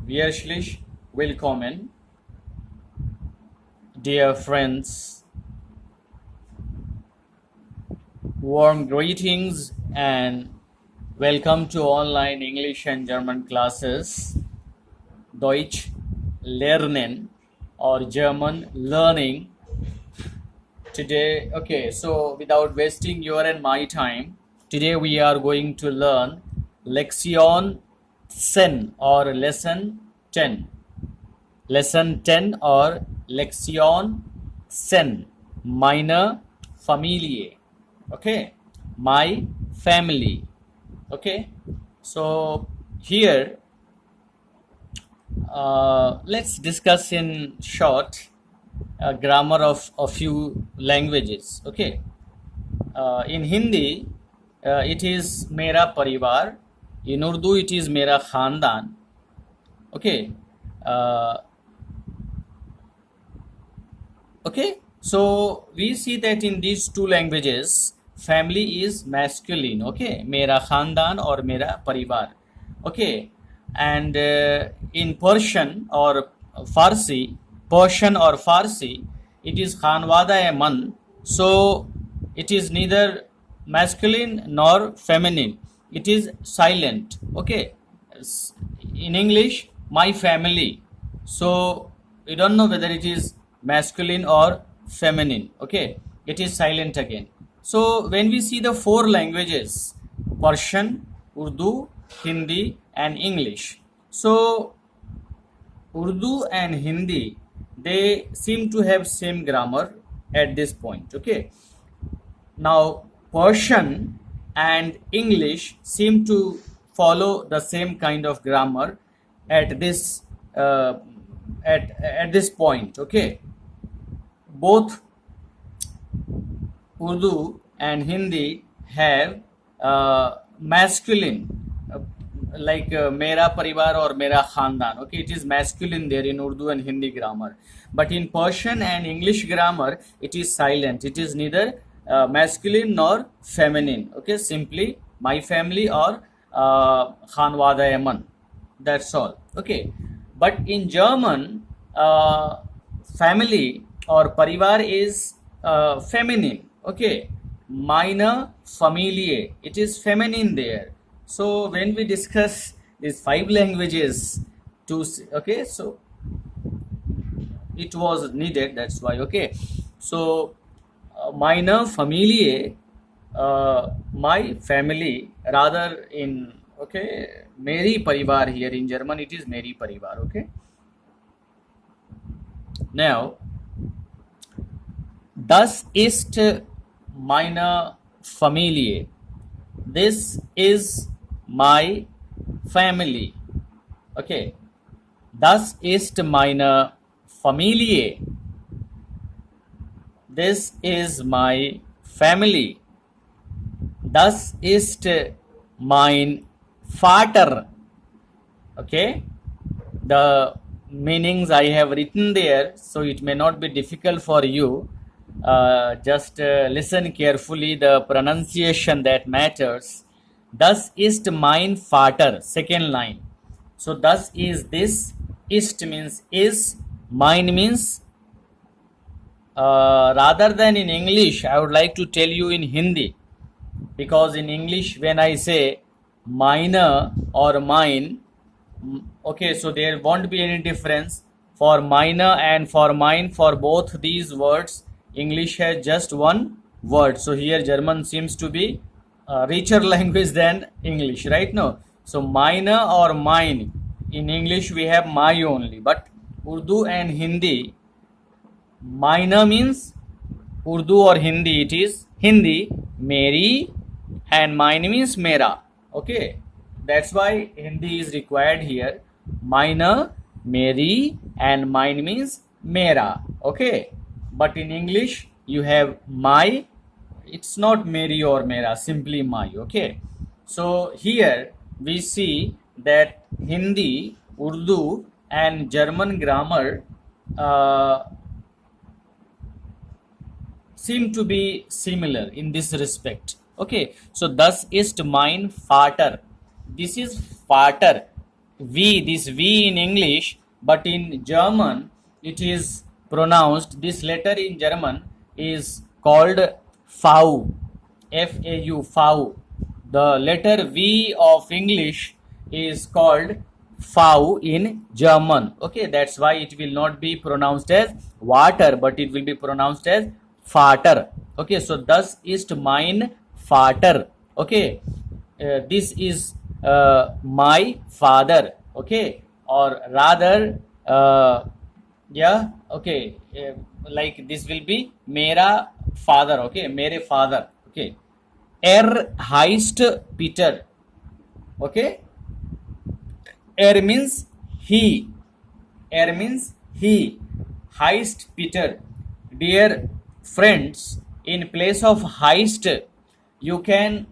Herzlich willkommen, dear friends. Warm greetings and welcome to online English and German classes. Deutsch lernen or German learning. Today, so without wasting your and my time, today we are going to learn Lexion 10 or Lesson 10. Lesson 10 or Lexion 10. Meine Familie. Okay, my family. Okay, so here let's discuss in short grammar of a few languages. Okay, in Hindi it is Mera Parivar. In Urdu it is Mera Khandan. Okay, uh, okay, so we see that in these two languages family is masculine. Okay, Mera Khandan or Mera Parivar. Okay, and in Persian or Farsi, it is Khanwada Man. So it is neither masculine nor feminine. It is silent. Okay, in English, my family. So we don't know whether it is masculine or feminine. Okay, it is silent again. So when we see the four languages, Persian, Urdu, Hindi, and English. So Urdu and Hindi, they seem to have same grammar at this point. Okay. Now Persian and English seem to follow the same kind of grammar at this uh, at this point. Okay. Both Urdu and Hindi have masculine, like Mera Parivar or Mera Khandan. Okay, it is masculine there in Urdu and Hindi grammar. But in Persian and English grammar, it is silent. It is neither masculine nor feminine. Okay, simply my family or Khanwada Yaman. That's all. Okay, but in German, family or parivar is feminine. Okay, meine Familie, it is feminine there. So when we discuss these five languages, okay, so it was needed. That's why. Okay, so meine Familie, my family, rather in okay, Meri Parivar here in German, it is Meri Parivar. Okay, now das ist meine Familie. This is my family. Okay. Das ist meine Familie. This is my family. Das ist mein Vater. Okay. The meanings I have written there, so it may not be difficult for you. Just listen carefully the pronunciation that matters. Das ist mein Vater. Second line. So das is this. Ist means is. Mine means rather than in English, I would like to tell you in Hindi, because in English when I say mine or mine, okay, so there won't be any difference for mine and for mine. For both these words, English has just one word. So here German seems to be a richer language than English, right? No, so mine or mine, in English we have my only, but Urdu and Hindi, mine means Urdu or Hindi, it is Hindi, Meri, and mine means Mera. Okay, that's why Hindi is required here. Mine, Meri, and mine means Mera. Okay, but in English you have my. It's not Meri or Mera, simply my. Okay, so here we see that Hindi, Urdu, and German grammar seem to be similar in this respect. Okay, so das ist mein Vater. This is Vater. this V in English, but in German it is pronounced, this letter in German is called V, F-A-U, V. The letter V of English is called V in German. Okay, that's why it will not be pronounced as water, but it will be pronounced as Vater. Okay, so das ist mein Vater. Okay, this is my father. Okay, or rather, yeah, okay, like this will be mera father. Okay, mere father. Okay, heißt Peter. Okay, means he. Means he. Heist Peter. Dear friends, in place of heist, you can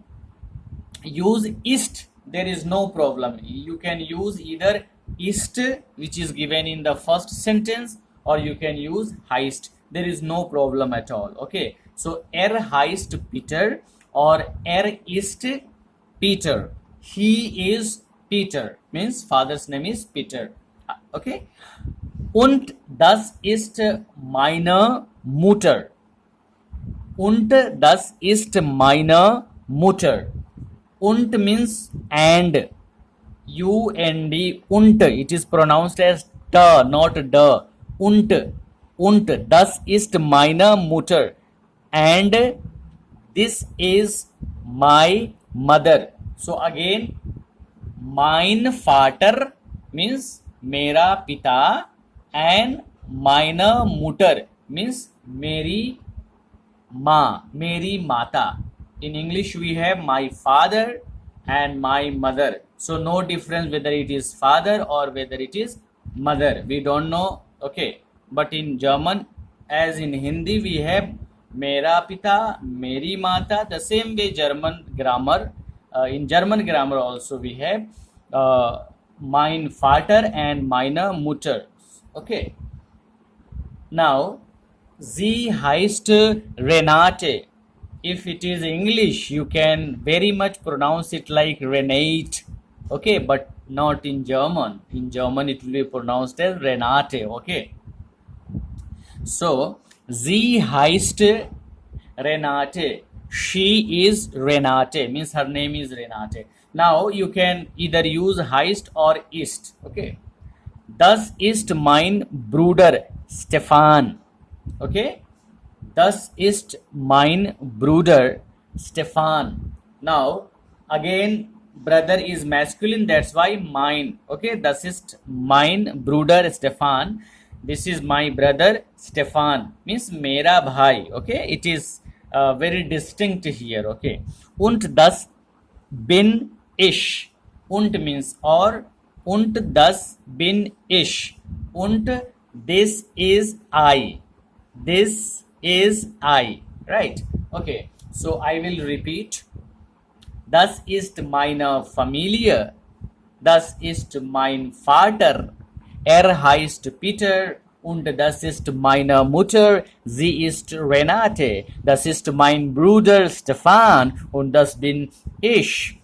use ist. There is no problem. You can use either ist, which is given in the first sentence, or you can use heist. There is no problem at all. Okay, so heist Peter or ist Peter. He is Peter, means father's name is Peter. Okay, und das ist meine Mutter. Und das ist meine Mutter. Und means and. U-N-D, und. It is pronounced as da, not da. Und. Und das ist meine Mutter. And this is my mother. So again, mein Vater means mera pita, and meine Mutter means meri ma, meri mata. In English we have my father and my mother. So no difference whether it is father or whether it is mother. We don't know. Okay. But in German, as in Hindi, we have mera pita, meri mata. The same way German grammar. In German grammar also we have mein Vater and meine Mutter. Okay. Now, sie heißt Renate. If it is English, you can very much pronounce it like Renate. Okay, but not in German. In German, it will be pronounced as Renate. Okay. So, sie heißt Renate. She is Renate. Means her name is Renate. Now, you can either use heißt or ist. Okay. Das ist mein Bruder Stefan. Okay. Das ist mein Bruder Stefan. Now, again, brother is masculine, that's why mein. Okay, das ist mein Bruder Stefan. This is my brother Stefan. Means mera bhai. Okay, it is very distinct here. Okay. Und das bin ich. Und means or. Und das bin ich. Und this is I. This is I. Right? Okay. So I will repeat. Das ist meine Familie. Das ist mein Vater. Heißt Peter. Und das ist meine Mutter. Sie ist Renate. Das ist mein Bruder Stefan. Und das bin ich.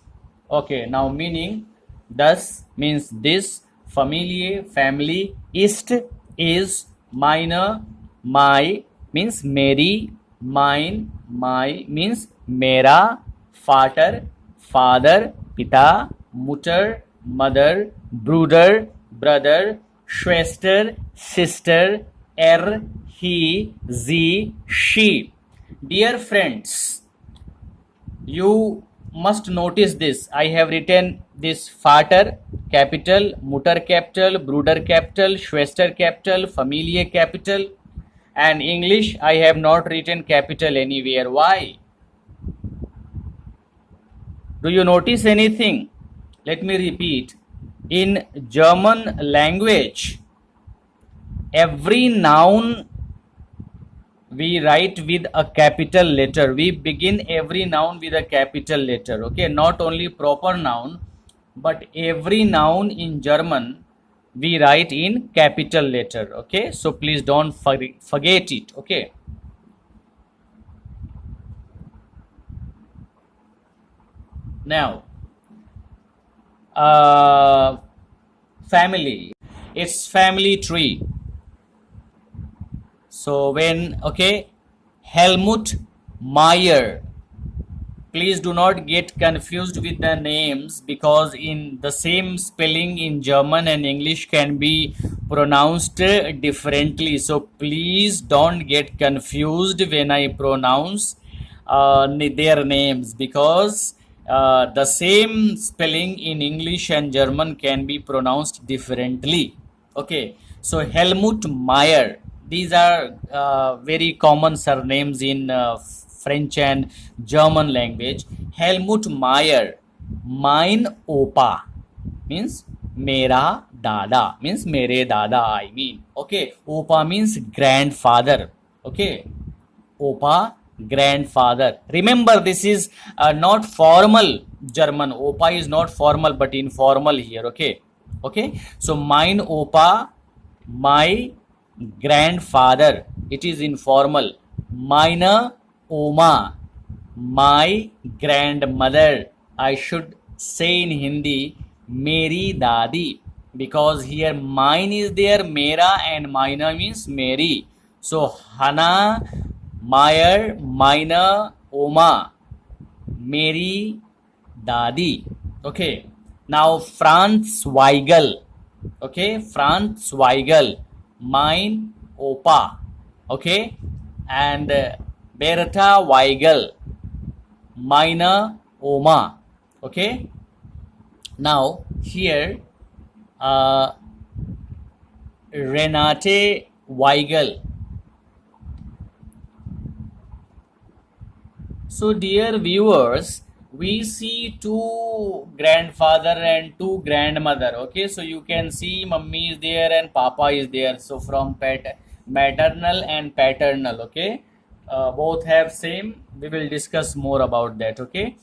Okay. Now meaning. Das means this. Familie, family. Ist, is. Meine, my. Means meri. Mine, my. Means mera. Vater, father. Pita, Mutter, mother. Bruder, brother. Schwester, sister. He, sie, she. Dear friends, you must notice this. I have written this Vater capital, Mutter capital, Bruder capital, Schwester capital, Familie capital, and English I have not written capital anywhere. Why? Do you notice anything? Let me repeat. In German language, every noun we write with a capital letter. We begin every noun with a capital letter. Okay, not only proper noun, but every noun in German we write in capital letter. Okay, so please don't forget it. Okay. Now, family. It's family tree. So when, okay, Helmut Meyer. Please do not get confused with the names, because in the same spelling in German and English can be pronounced differently. So please don't get confused when I pronounce their names, because the same spelling in English and German can be pronounced differently. Okay, so Helmut Meyer. These are very common surnames in French and German language. Helmut Meyer, mein Opa means mera dada, means mere dada, I mean. Okay, Opa means grandfather. Okay, Opa, grandfather. Remember, this is not formal German. Opa is not formal but informal here. Okay, okay. So mein Opa, my grandfather. It is informal. Meine Oma, my grandmother. I should say in Hindi, Meri Dadi, because here mine is there, Mera, and Mina means Mary. So Hana, Meyer, Mina, Oma, Mary Dadi. Okay. Now Franz Weigel. Okay, Franz Weigel, mein Opa. Okay, and Bertha Weigel, meine Oma. Okay, now here Renate Weigel. So dear viewers, we see two grandfather and two grandmother. Okay, so you can see mummy is there and papa is there. So from maternal and paternal. Okay, both have same. We will discuss more about that. Okay,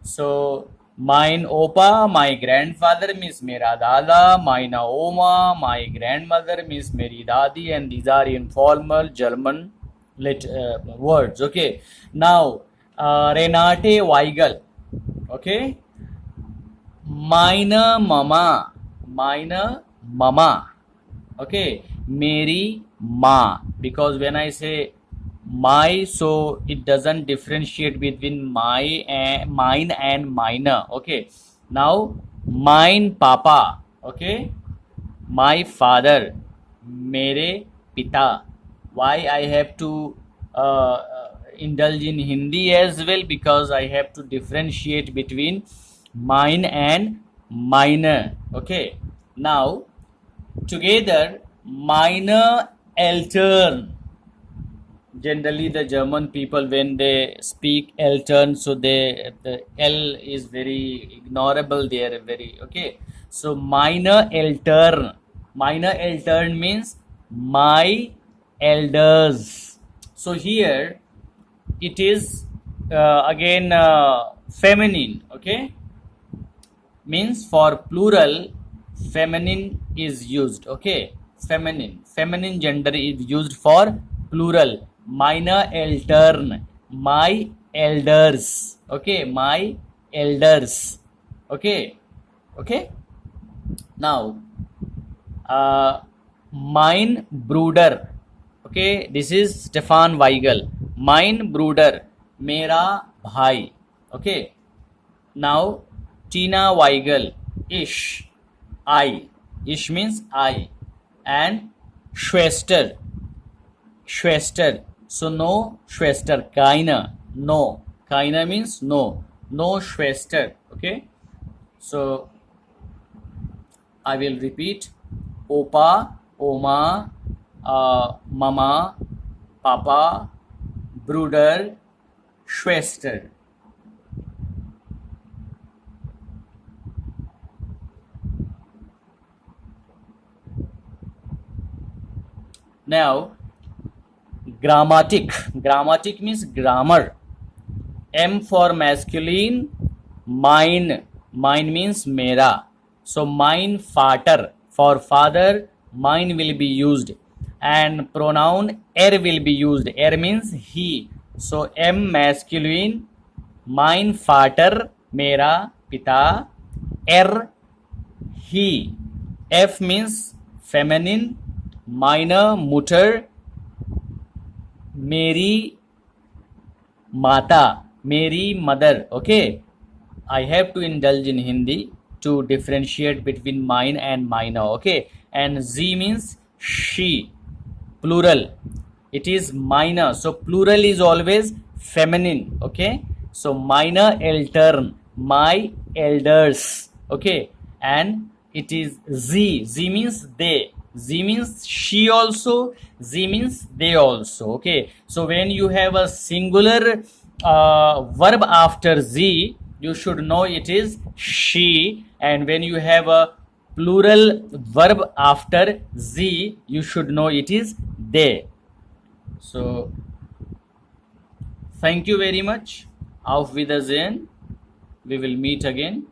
so mine opa, my grandfather means mera dada, mine oma, my grandmother means meri dadi, and these are informal German words. Okay, now Renate Weigel. Okay, meine mama, meine mama. Okay, Mary ma, because when I say my, so it doesn't differentiate between my and mine and minor. Okay, now mine papa. Okay, my father, mere pita. Why I have to indulge in Hindi as well? Because I have to differentiate between mine and minor. Okay, now together minor Eltern. Generally the German people, when they speak Eltern, so the L is very ignorable there, very. Okay, so minor Eltern. Minor Eltern means my elders. So here it is again feminine. Okay, means for plural feminine is used. Okay, feminine gender is used for plural. Minor Eltern, my elders. Okay, my elders. Okay, okay. Now mein Bruder. Okay, this is Stefan Weigel. Mein Bruder, mera bhai. Okay, now Tina Weigel, ish, I. Ish means I. And Schwester. So no Schwester, keine. No. Keine means no. No Schwester. Okay. So I will repeat. Opa, Oma, Mama, Papa, Bruder, Schwester. Now grammatic. Grammatic means grammar. M for masculine, mine. Mine means mera. So mein Vater, for father, mine will be used, and pronoun er will be used. Er means he. So M masculine, mein Vater, mera pita, er he. F means feminine, minor mutter, मेरी माता, मेरी mother. Okay, I have to indulge in Hindi to differentiate between mine and minor. Okay, and Z means she, plural. It is minor, so plural is always feminine. Okay, so minor eltern, my elders. Okay, and it is Z. Z means they. Z means she also. Z means they also. Okay, so when you have a singular verb after Z, you should know it is she, and when you have a plural verb after Z, you should know it is they. So thank you very much. Auf Wiedersehen. We will meet again.